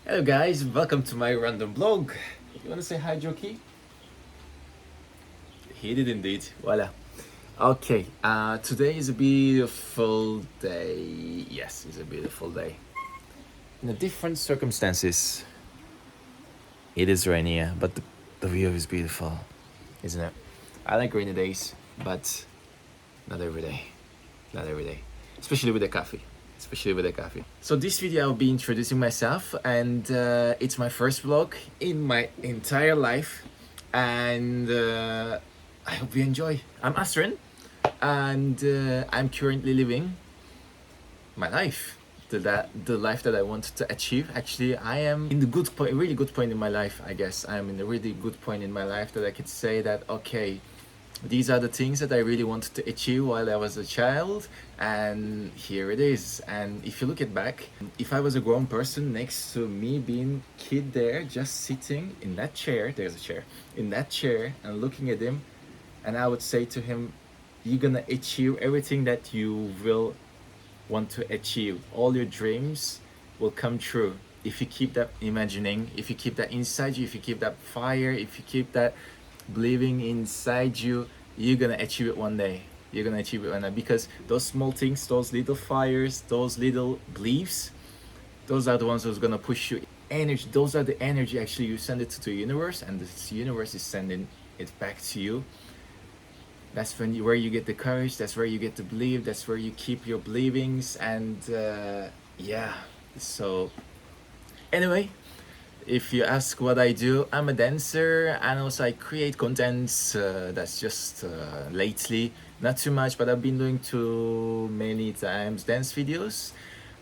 Hello guys, welcome to my random blog. You wanna say hi, Jokey? He did indeed. Voila. Okay, today is a beautiful day. Yes, it's a beautiful day. In a different circumstances, it is rainy, but the view is beautiful, isn't it? I like rainy days, but not every day. Not every day. Especially with the coffee. Especially with the coffee. So this video I'll be introducing myself, and it's my first vlog in my entire life, and I hope you enjoy. I'm Astrin, and I'm currently living my life, the life that I want to achieve. Actually, I am in the good point, really good point in my life. I guess I am in a really good point in my life that I could say that okay, these are the things that I really wanted to achieve while I was a child, and here it is. And if you look it back, if I was a grown person next to me being kid there, just sitting in that chair, there's a chair, in that chair and looking at him, and I would say to him, you're gonna achieve everything that you will want to achieve. All your dreams will come true if you keep that imagining, if you keep that inside you, if you keep that fire, if you keep that believing inside you. You're gonna achieve it one day. You're gonna achieve it one day, because those small things, those little fires, those little beliefs, those are the ones who's gonna push you energy. Those are the energy actually you send it to the universe, and the universe is sending it back to you. That's where you get the courage, that's where you get to believe, that's where you keep your believings. And yeah, so anyway, if you ask what I do, I'm a dancer, and also I create contents. That's just lately, not too much, but I've been doing too many times dance videos,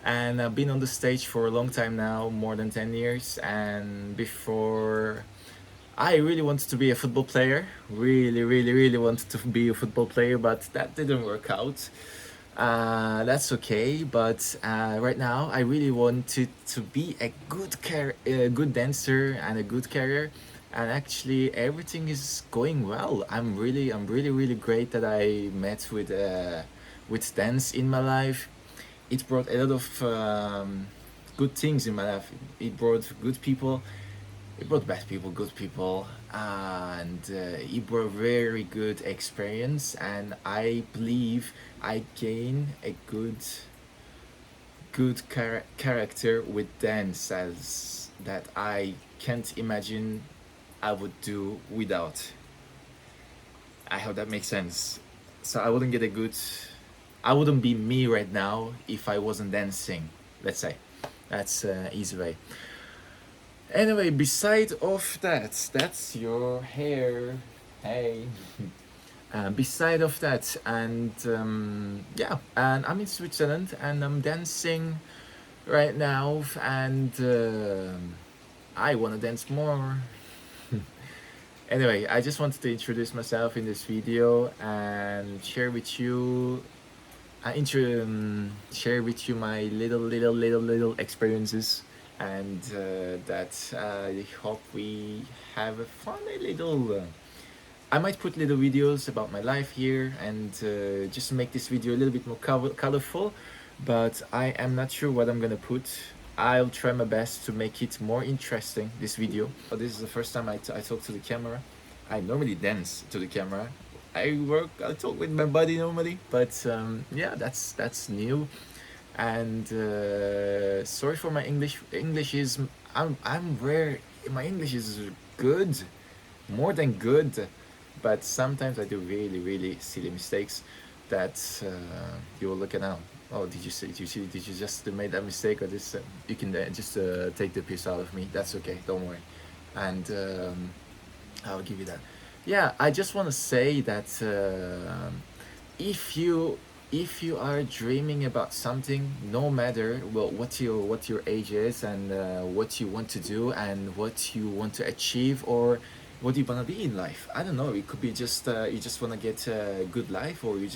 and I've been on the stage for a long time now, more than 10 years. And before, I really wanted to be a football player. Really, really, really wanted to be a football player, but that didn't work out. That's okay, but right now I really wanted to be a good dancer and a good career, and actually everything is going well. I'm really, really great that I met with dance in my life. It brought a lot of good things in my life. It brought good people, it brought bad people, good people, and it brought very good experience. And I believe I gain a good character with dance as that I can't imagine I would do without. I hope that makes sense. So I wouldn't be me right now if I wasn't dancing. Let's say, that's easy way. Anyway, beside of that, that's your hair. Hey. Beside of that, and yeah, and I'm in Switzerland, and I'm dancing right now, and I want to dance more. Anyway, I just wanted to introduce myself in this video and share with you, share with you my little experiences, and that I hope we have a fun little. I might put little videos about my life here, and just make this video a little bit more colorful, but I am not sure what I'm gonna put. I'll try my best to make it more interesting, this video. But this is the first time I talk to the camera. I normally dance to the camera. I talk with my body normally, but yeah, that's new. And sorry for my English. English is, I'm rare. My English is good, more than good, but sometimes I do really, really silly mistakes that you will look at now. Oh, did you just made that mistake, or this? You can just take the piece out of me. That's okay. Don't worry, and I'll give you that. Yeah, I just want to say that if you if you are dreaming about something, no matter well what your age is, and what you want to do, and what you want to achieve, or what do you want to be in life. I don't know, it could be just you just want to get a good life, or you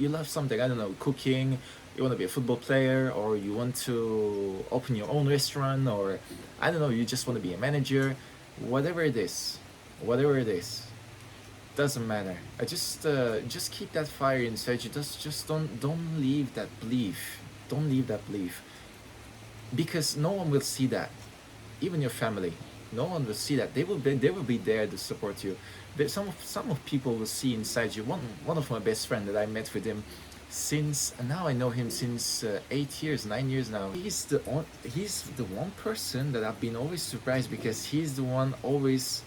love something. I don't know, cooking, you want to be a football player, or you want to open your own restaurant, or I don't know, you just want to be a manager. Whatever it is, whatever it is, doesn't matter. I just keep that fire inside you. Just don't leave that belief. Don't leave that belief. because no one will see that, even your family, no one will see that. They will be there to support you. But some of people will see inside you. One of my best friend that I met with him since, now I know him since 8 years, 9 years now. He's the one person that I've been always surprised, because he's the one always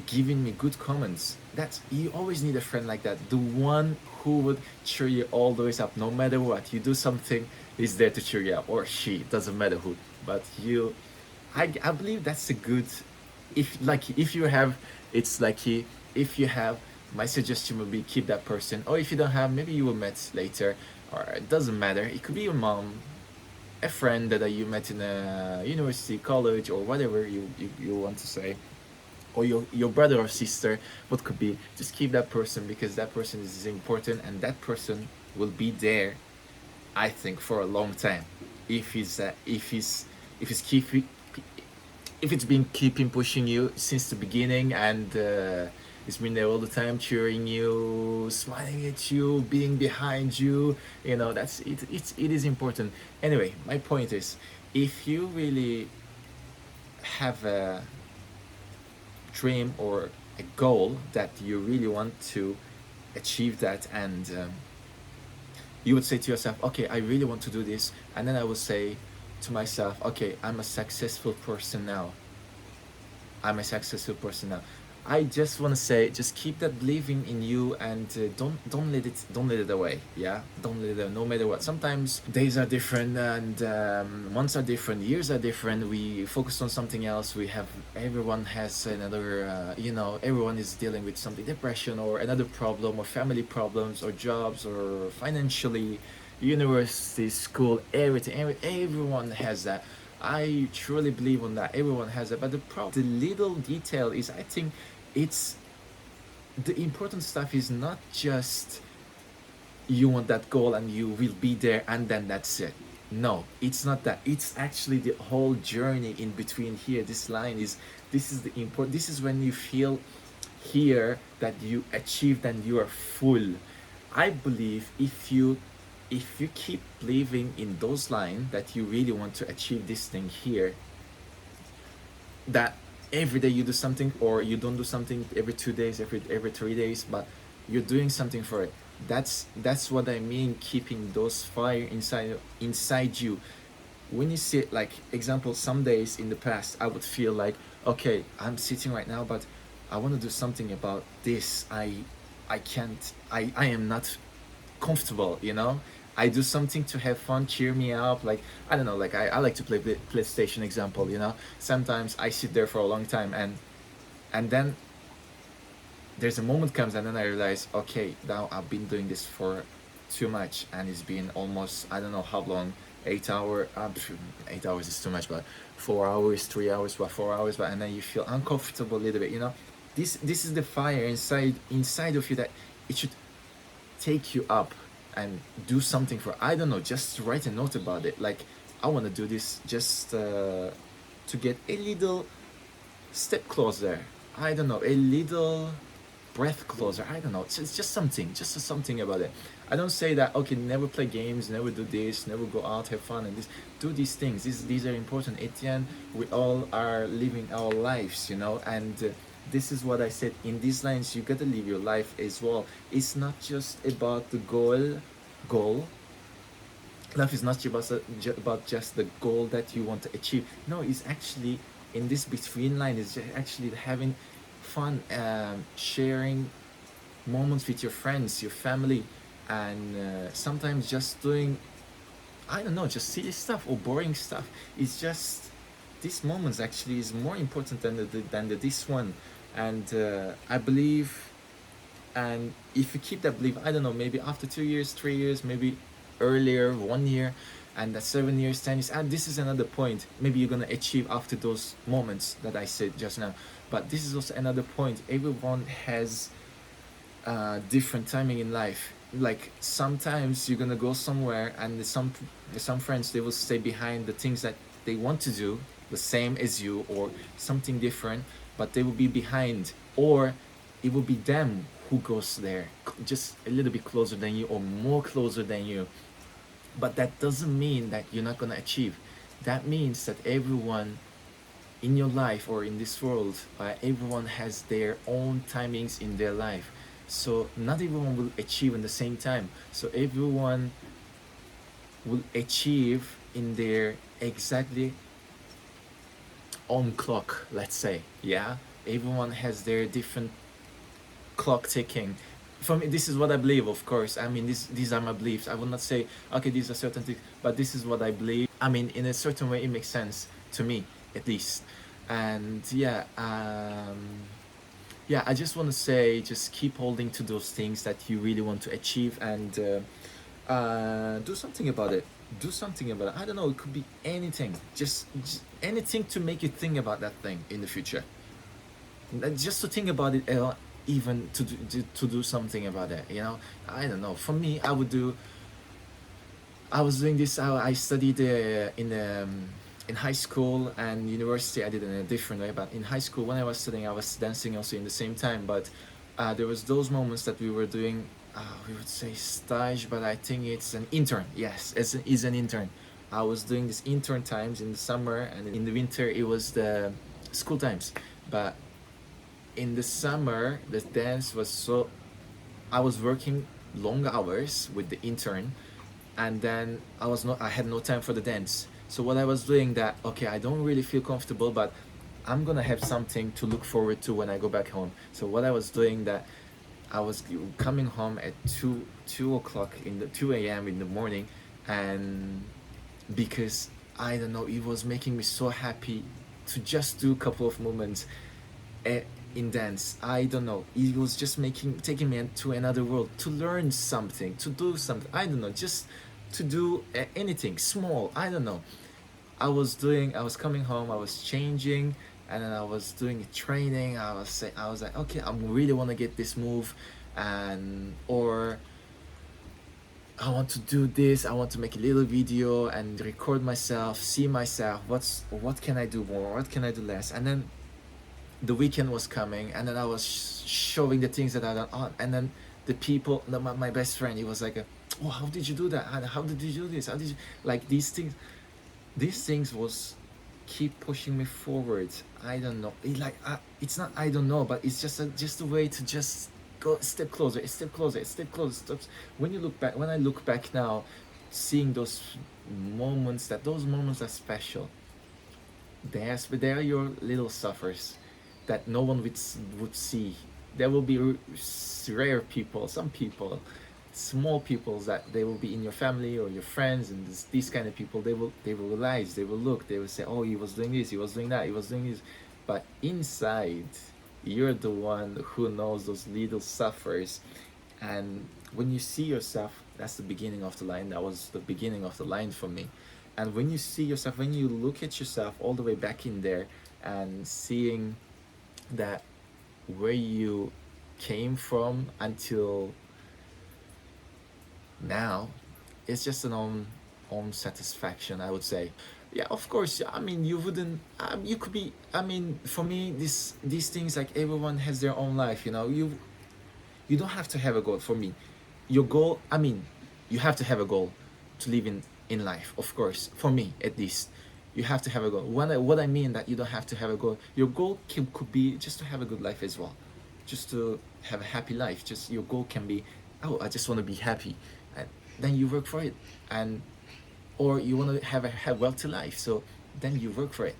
giving me good comments. That's, you always need a friend like that, the one who would cheer you all the way up, no matter what you do. Something is there to cheer you up, or she, doesn't matter who. But you, I believe that's a good, if you have, it's lucky. If you have, my suggestion would be keep that person. Or if you don't have, maybe you will meet later, or it doesn't matter. It could be your mom, a friend that you met in a university, college, or whatever you want to say, or your brother or sister. What could be, just keep that person, because that person is important, and that person will be there, I think, for a long time. If he's keeping, if it's been keeping pushing you since the beginning, and it's been there all the time, cheering you, smiling at you, being behind you, that's it. It is important. Anyway, my point is, if you really have a dream or a goal that you really want to achieve that, and you would say to yourself, okay, I really want to do this. And then I would say to myself, okay, I'm a successful person now. I just want to say, just keep that believing in you, and don't let it away. Yeah, don't let it away, no matter what. Sometimes days are different, and months are different, years are different. We focus on something else. Everyone has another. Everyone is dealing with something, depression, or another problem, or family problems, or jobs, or financially, university, school, everything. Everyone has that. I truly believe on that. Everyone has it. But the little detail is, I think, it's the important stuff is not just you want that goal and you will be there and then that's it. No, it's not that. It's actually the whole journey in between here. This line is, this is the important. This is when you feel here that you achieved and you are full. I believe if you keep believing in those lines that you really want to achieve this thing here, that every day you do something, or you don't do something every 2 days, every 3 days, but you're doing something for it. That's what I mean, keeping those fire inside you. When you see it, like example, some days in the past I would feel like, okay, I'm sitting right now, but I want to do something about this. I can't, I am not comfortable. I do something to have fun, cheer me up. Like, I don't know, like I like to play PlayStation, example. Sometimes I sit there for a long time, and then there's a moment comes, and then I realize, okay, now I've been doing this for too much, and it's been almost, I don't know how long, 8 hour. 8 hours is too much, but 4 hours, 3 hours, but 4 hours, but and then you feel uncomfortable a little bit. This is the fire inside of you, that it should take you up and do something for, I don't know, just write a note about it, like, I want to do this just to get a little step closer, I don't know, a little breath closer, I don't know. It's just something about it. I don't say that, okay, never play games, never do this, never go out, have fun, and this. Do these things. These are important. At the end, we all are living our lives, and this is what I said in these lines. You gotta live your life as well. It's not just about the goal. Life is not about just the goal that you want to achieve. No, it's actually in this between line. Is actually having fun, sharing moments with your friends, your family, and sometimes just doing, I don't know, just silly stuff or boring stuff. It's just, these moments actually is more important than this one. And I believe, and if you keep that belief, I don't know, maybe after 2 years, 3 years, maybe earlier, 1 year, and that 7 years, 10 years, and this is another point, maybe you're gonna achieve after those moments that I said just now. But this is also another point. Everyone has different timing in life. Like, sometimes you're gonna go somewhere, and some friends, they will stay behind the things that they want to do the same as you, or something different, but they will be behind, or it will be them who goes there just a little bit closer than you, or more closer than you. But that doesn't mean that you're not going to achieve. That means that everyone in your life or in this world, everyone has their own timings in their life. So not everyone will achieve in the same time. So everyone will achieve in their exactly own clock, let's say. Yeah, everyone has their different clock ticking. For me, this is what I believe. Of course, I mean, these are my beliefs. I will not say okay, these are certain things, but this is what I believe. I mean, in a certain way, it makes sense to me, at least. And yeah, yeah, I just want to say, just keep holding to those things that you really want to achieve, and do something about it. Do something about it. I don't know. It could be anything. Just anything to make you think about that thing in the future. Just to think about it, even to do something about it. You know, I don't know. For me, I would do. I was doing this. I studied in high school and university. I did it in a different way. But in high school, when I was studying, I was dancing also in the same time. But there was those moments that we were doing. We would say stage, but I think it's an intern. Yes, it's an intern. I was doing this intern times in the summer, and in the winter it was the school times. But in the summer, the dance was so. I was working long hours with the intern, and then I had no time for the dance. So what I was doing, that okay, I don't really feel comfortable, but I'm gonna have something to look forward to when I go back home. So what I was doing, that I was coming home at 2 o'clock in the 2 a.m. in the morning, and because I don't know, it was making me so happy to just do a couple of moments eh, in dance. I don't know, it was just taking me to another world, to learn something, to do something. I don't know, just to do anything small. I don't know. I was coming home, I was changing, and then I was doing training. I was like, okay, I really want to get this move, and or I want to do this. I want to make a little video and record myself, see myself. What can I do more? What can I do less? And then the weekend was coming, and then I was showing the things that I done on, and then the people, my best friend, he was like, "Oh, how did you do that? How did you do this? How did you like these things?" These things was keep pushing me forward. I don't know. It's not. I don't know, but it's just a way to just go a step closer, a step closer, a step closer. Steps. When I look back now, seeing those moments, those moments are special. They are your little suffers that no one would see. There will be rare people, some people, small people, that they will be in your family or your friends, and these kind of people, they will realize, they will look, they will say, oh, he was doing this, he was doing that, he was doing this. But inside, you're the one who knows those little suffers. And when you see yourself, that's the beginning of the line. That was the beginning of the line for me. And when you see yourself, when you look at yourself all the way back in there, and seeing that where you came from until now, it's just an own satisfaction, I would say. Yeah, of course. I mean, you wouldn't. You could be. I mean, for me, these things, like, everyone has their own life. You know, you don't have to have a goal. For me, your goal. I mean, you have to have a goal to live in life. Of course, for me at least, you have to have a goal. What I mean that you don't have to have a goal. Your goal could be just to have a good life as well, just to have a happy life. Just your goal can be, oh, I just want to be happy, and then you work for it, and or you want to have wealthy life, so then you work for it.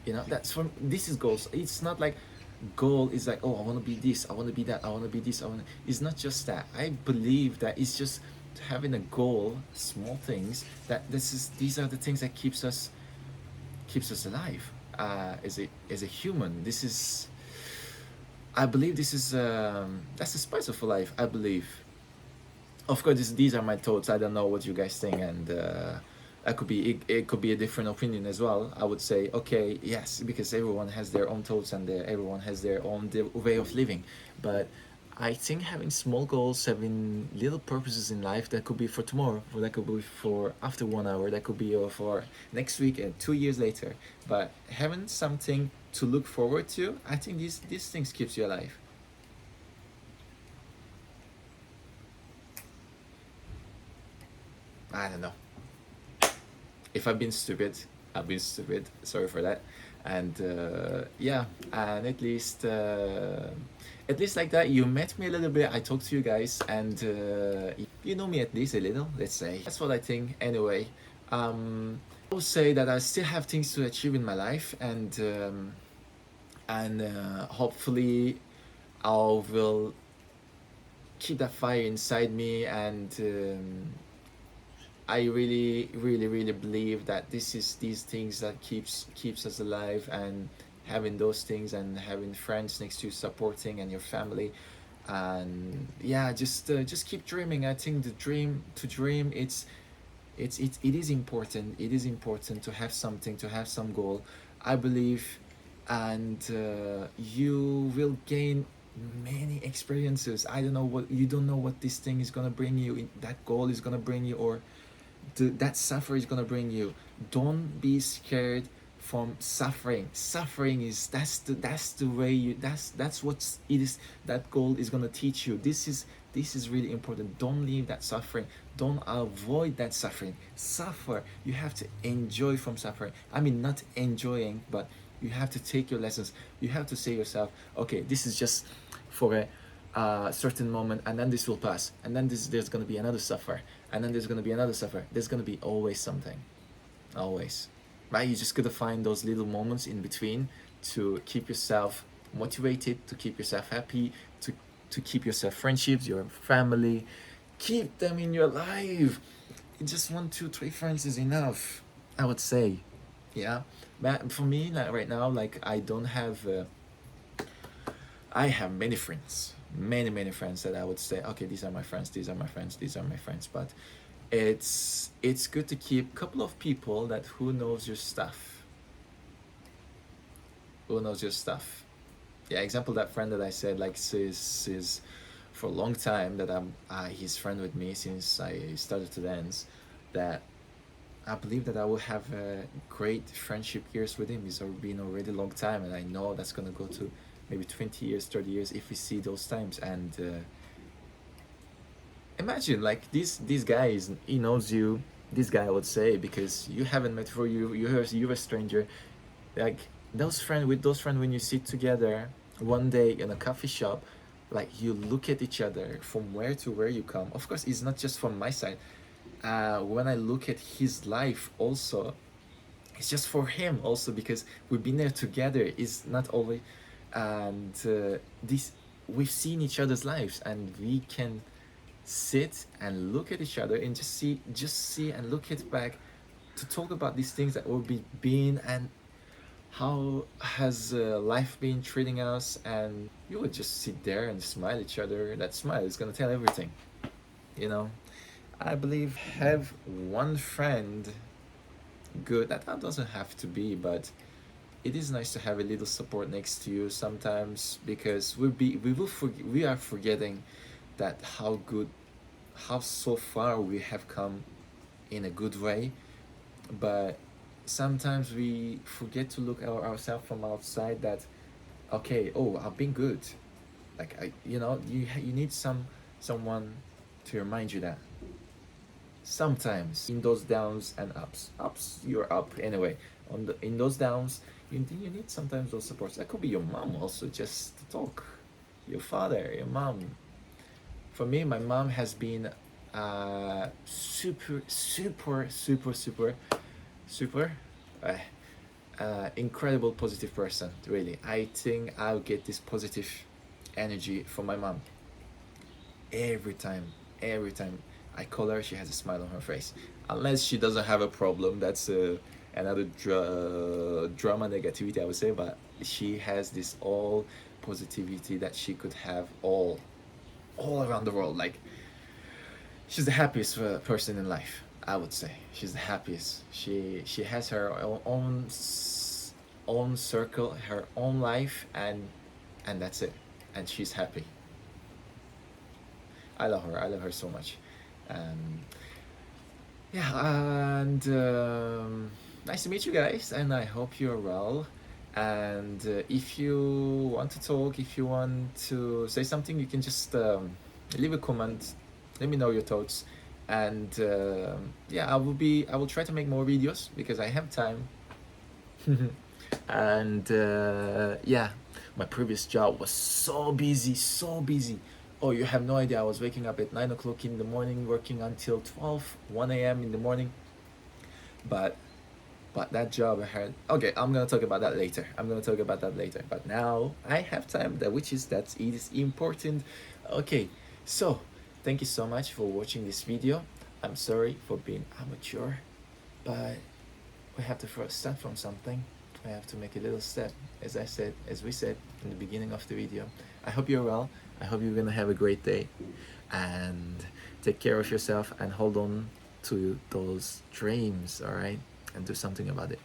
You know, that's from this is goals. It's not like goal is like, oh, I want to be this, I want to be that, I want to be this, I want to. It's not just that. I believe that it's just having a goal, small things, that these are the things that keeps us alive, as a human. This is, I believe, this is that's the spice of life, I believe. Of course, these are my thoughts. I don't know what you guys think, and it could be a different opinion as well. I would say, okay, yes, because everyone has their own thoughts, and everyone has their own way of living. But I think having small goals, having little purposes in life, that could be for tomorrow, or that could be for after 1 hour, that could be for next week and 2 years later. But having something to look forward to, I think these things keeps you alive. I don't know. I've been stupid, I've been stupid. Sorry for that. And yeah, and at least like that, you met me a little bit. I talked to you guys, and you know me at least a little. Let's say that's what I think. Anyway, I will say that I still have things to achieve in my life, and hopefully I will keep that fire inside me, and I really, really, really believe that this is these things that keeps us alive, and having those things and having friends next to you supporting and your family, and yeah, just keep dreaming. I think the dream to dream, it is important. It is important to have something, to have some goal. I believe, and you will gain many experiences. I don't know what you don't know what this thing is gonna bring you. That goal is gonna bring you, or that suffer is gonna bring you. Don't be scared from suffering. Suffering is that's the way you that's what it is. That goal is gonna teach you. This is really important. Don't leave that suffering. Don't avoid that suffering. Suffer. You have to enjoy from suffering. I mean, not enjoying, but you have to take your lessons. You have to say yourself, okay, this is just for a certain moment, and then this will pass, and then there's gonna be another suffer, and then there's gonna be another suffer. There's gonna be always something, always, right? You just gotta find those little moments in between to keep yourself motivated, to keep yourself happy, to keep yourself friendships, your family, keep them in your life. Just 1, 2, 3 friends is enough, I would say. Yeah, but for me, like right now, like I don't have I have many friends, many friends that I would say, okay, these are my friends, these are my friends, these are my friends. But it's good to keep a couple of people that who knows your stuff, who knows your stuff. Yeah, example, that friend that I said, like, is for a long time that he's friend with me since I started to dance. That I believe that I will have great friendship years with him. It's been already a long time, and I know that's gonna go to maybe 20 years, 30 years if we see those times. And imagine, like, this guy he knows you. This guy, I would say, because you haven't met before, you're a stranger. Like, those friends, when you sit together one day in a coffee shop, like, you look at each other from where to where you come. Of course, it's not just from my side. When I look at his life also, it's just for him also, because we've been there together. It's not always, and this we've seen each other's lives, and we can sit and look at each other and just see and look it back, to talk about these things that will be been, and how has life been treating us. And you would just sit there and smile at each other. That smile is gonna tell everything, you know. I believe have one friend, good. That doesn't have to be, but it is nice to have a little support next to you sometimes, because we are forgetting that how good, how so far we have come in a good way. But sometimes we forget to look at ourselves from outside, that okay, oh, I've been good. Like, you need someone to remind you that sometimes in those downs and ups you're up anyway. In those downs, you need sometimes those supports. That could be your mom also, just to talk, your father, your mom. For me, my mom has been super incredible positive person. Really, I think I'll get this positive energy from my mom every time. Every time I call her, she has a smile on her face. Unless she doesn't have a problem, that's another drama negativity, I would say. But she has this all positivity that she could have all around the world. Like, she's the happiest person in life, I would say. She's the happiest. She has her own circle, her own life, and that's it. And she's happy. I love her. I love her so much. Yeah, and nice to meet you guys, and I hope you're well. And if you want to talk, if you want to say something, you can just leave a comment. Let me know your thoughts. and yeah, I will try to make more videos because I have time. And yeah, my previous job was so busy, so busy. Oh, you have no idea. I was waking up at 9 o'clock in the morning, working until 1 a.m. in the morning. But that job I had. Okay, I'm gonna talk about that later. But now I have time, that which is that it is important. Okay, so thank you so much for watching this video. I'm sorry for being amateur, but we have to first start from something. We have to make a little step, as we said in the beginning of the video. I hope you're well. I hope you're gonna have a great day, and take care of yourself and hold on to those dreams. All right, and do something about it.